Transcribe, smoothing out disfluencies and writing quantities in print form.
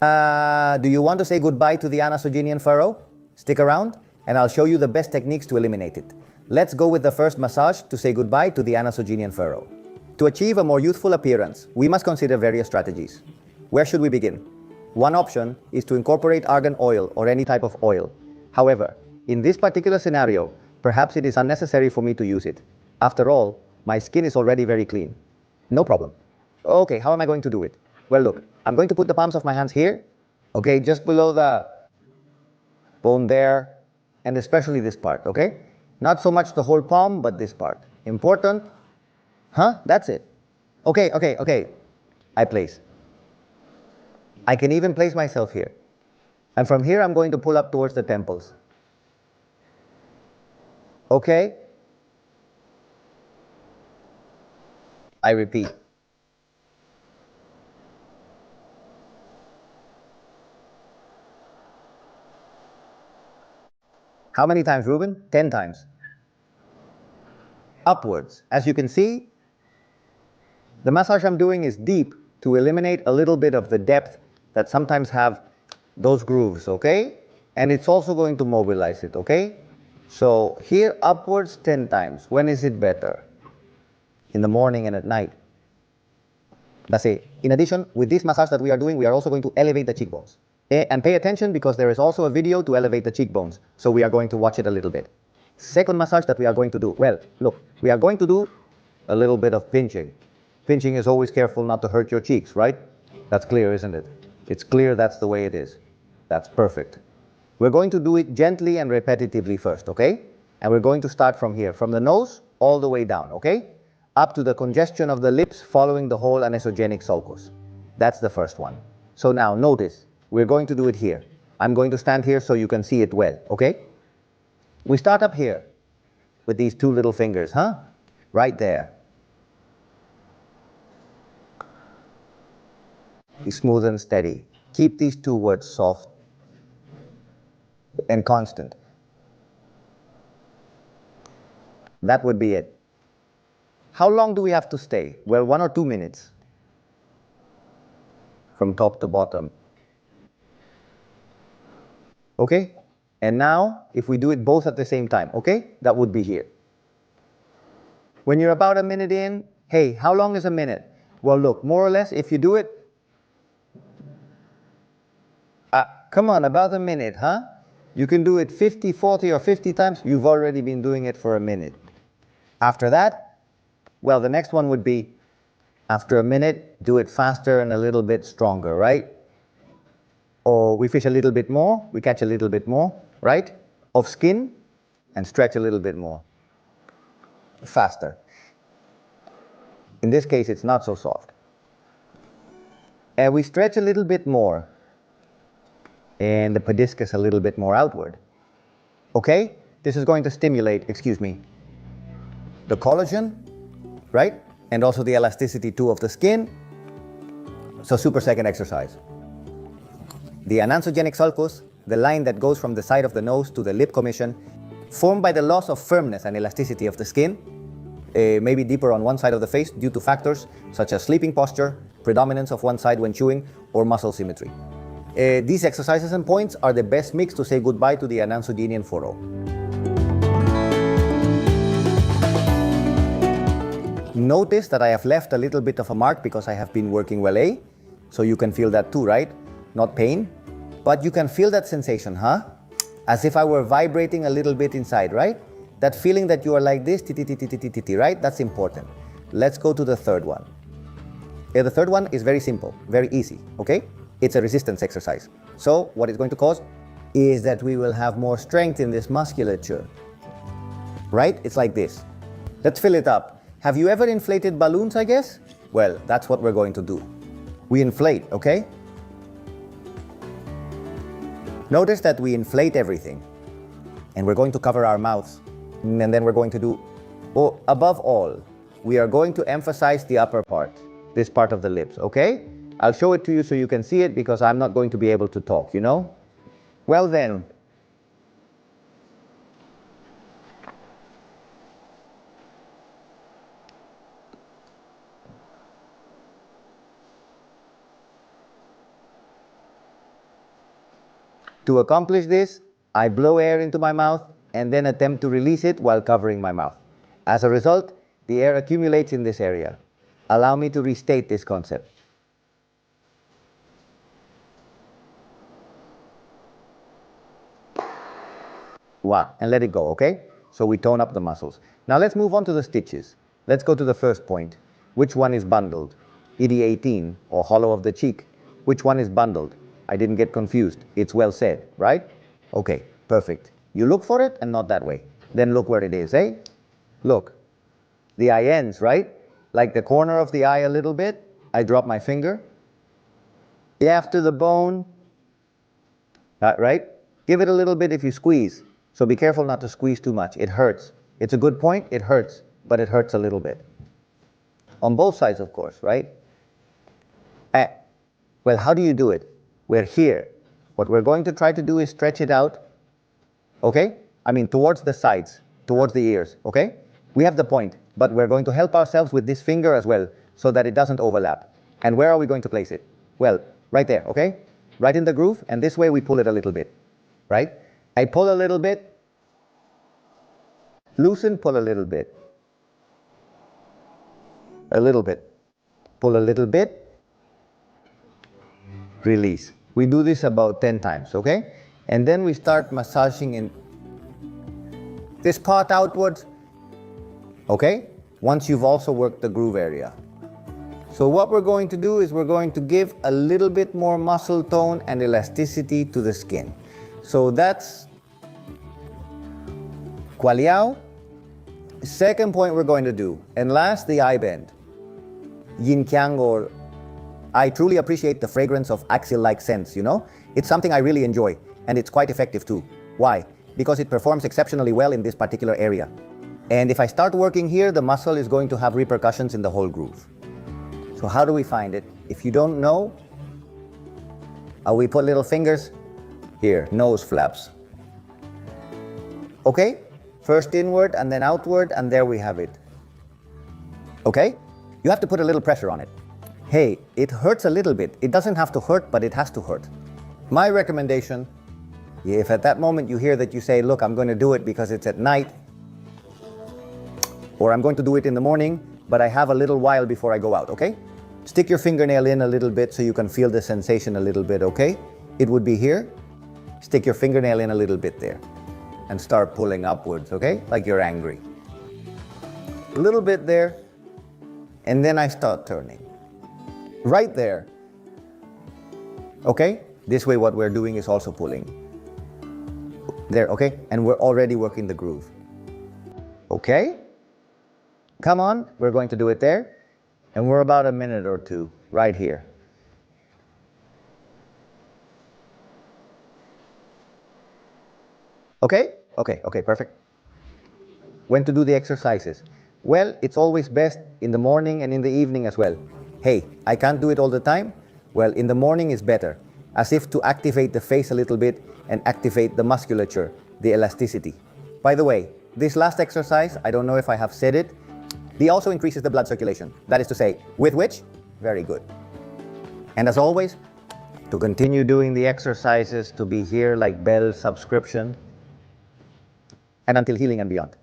Do you want to say goodbye to the anogenian furrow? Stick around and I'll show you the best techniques to eliminate it. Let's go with the first massage to say goodbye to the anogenian furrow. To achieve a more youthful appearance, we must consider various strategies. Where should we begin? One option is to incorporate argan oil or any type of oil. However, in this particular scenario, perhaps it is unnecessary for me to use it. After all, my skin is already very clean. No problem. Okay, how am I going to do it? Well, look, I'm going to put the palms of my hands here, okay, just below the bone there, and especially this part, okay? Not so much the whole palm, but this part. Important. That's it. Okay. I place. I can even place myself here. And from here, I'm going to pull up towards the temples. Okay? I repeat. How many times, Ruben? 10 times. Upwards. As you can see, the massage I'm doing is deep to eliminate a little bit of the depth that sometimes have those grooves, okay? And it's also going to mobilize it, okay? So here upwards 10 times. When is it better? In the morning and at night. That's it. In addition, with this massage that we are doing, we are also going to elevate the cheekbones. And pay attention because there is also a video to elevate the cheekbones. So we are going to watch it a little bit. Second massage that we are going to do. Well, look, we are going to do a little bit of pinching. Pinching is always careful not to hurt your cheeks, right? That's clear, isn't it? It's clear that's the way it is. That's perfect. We're going to do it gently and repetitively first, okay? And we're going to start from here, from the nose all the way down, okay? Up to the congestion of the lips following the whole anesogenic sulcus. That's the first one. So now notice, we're going to do it here. I'm going to stand here so you can see it well, okay? We start up here with these two little fingers, right there. Be smooth and steady. Keep these two words soft and constant. That would be it. How long do we have to stay? Well, 1 or 2 minutes. From top to bottom. Okay? And now, if we do it both at the same time, okay? That would be here. When you're about a minute in, hey, how long is a minute? Well, look, more or less, if you do it, come on, about a minute, You can do it 50, 40, or 50 times. You've already been doing it for a minute. After that, well, the next one would be, after a minute, do it faster and a little bit stronger, right? Or we fish a little bit more, we catch a little bit more, right? Of skin, and stretch a little bit more. Faster. In this case, it's not so soft. And we stretch a little bit more. And the pediscus a little bit more outward. Okay? This is going to stimulate, the collagen, right? And also the elasticity too of the skin. So super second exercise. The anansogenic sulcus, the line that goes from the side of the nose to the lip commission, formed by the loss of firmness and elasticity of the skin, maybe deeper on one side of the face due to factors such as sleeping posture, predominance of one side when chewing, or muscle symmetry. These exercises and points are the best mix to say goodbye to the anogenian furrow. Notice that I have left a little bit of a mark because I have been working well, So you can feel that too, right? Not pain, but you can feel that sensation, As if I were vibrating a little bit inside, right? That feeling that you are like this, right? That's important. Let's go to the third one. The third one is very simple, very easy, okay? It's a resistance exercise. So what it's going to cause is that we will have more strength in this musculature, right? It's like this. Let's fill it up. Have you ever inflated balloons, I guess? Well, that's what we're going to do. We inflate, okay? Notice that we inflate everything. And we're going to cover our mouths. And then we're going to do, above all, we are going to emphasize the upper part, this part of the lips, okay? I'll show it to you so you can see it because I'm not going to be able to talk, Well then, To accomplish this, I blow air into my mouth and then attempt to release it while covering my mouth. As a result, the air accumulates in this area. Allow me to restate this concept. Wow, and let it go, okay? So we tone up the muscles. Now let's move on to the stitches. Let's go to the first point. Which one is bundled? ED18, or hollow of the cheek. Which one is bundled? I didn't get confused. It's well said, right? Okay, perfect. You look for it and not that way. Then look where it is, eh? Look. The eye ends, right? Like the corner of the eye a little bit. I drop my finger. After the bone. Right? Give it a little bit if you squeeze. So be careful not to squeeze too much. It hurts. It's a good point. It hurts. But it hurts a little bit. On both sides, of course, right? Well, how do you do it? We're here. What we're going to try to do is stretch it out. Okay? I mean, towards the sides, towards the ears. Okay? We have the point, but we're going to help ourselves with this finger as well so that it doesn't overlap. And where are we going to place it? Well, right there, okay? Right in the groove, and this way we pull it a little bit, right? I pull a little bit, loosen, pull a little bit, pull a little bit, release. We do this about 10 times, okay? And then we start massaging in this part outwards, okay? Once you've also worked the groove area. So what we're going to do is we're going to give a little bit more muscle tone and elasticity to the skin. So that's Kualiao. Second point we're going to do. And last, the eye bend. Yin Yang, or I truly appreciate the fragrance of axial-like scents, you know? It's something I really enjoy, and it's quite effective too. Why? Because it performs exceptionally well in this particular area. And if I start working here, the muscle is going to have repercussions in the whole groove. So how do we find it? If you don't know, we put little fingers here, nose flaps. Okay? First inward and then outward, and there we have it. Okay? You have to put a little pressure on it. Hey, it hurts a little bit. It doesn't have to hurt, but it has to hurt. My recommendation, if at that moment you hear that you say, look, I'm going to do it because it's at night, or I'm going to do it in the morning, but I have a little while before I go out, okay? Stick your fingernail in a little bit so you can feel the sensation a little bit, okay? It would be here. Stick your fingernail in a little bit there and start pulling upwards, okay? Like you're angry. A little bit there, and then I start turning. Right there. Okay? This way what we're doing is also pulling. There, okay? And we're already working the groove. Okay? Come on, we're going to do it there. And we're about a minute or two right here. Okay? Okay, perfect. When to do the exercises? Well, it's always best in the morning and in the evening as well. Hey, I can't do it all the time. Well, in the morning is better, as if to activate the face a little bit and activate the musculature, the elasticity. By the way, this last exercise, I don't know if I have said it, he also increases the blood circulation. That is to say, with which? Very good. And as always, to continue doing the exercises, to be here like Bell subscription, and until healing and beyond.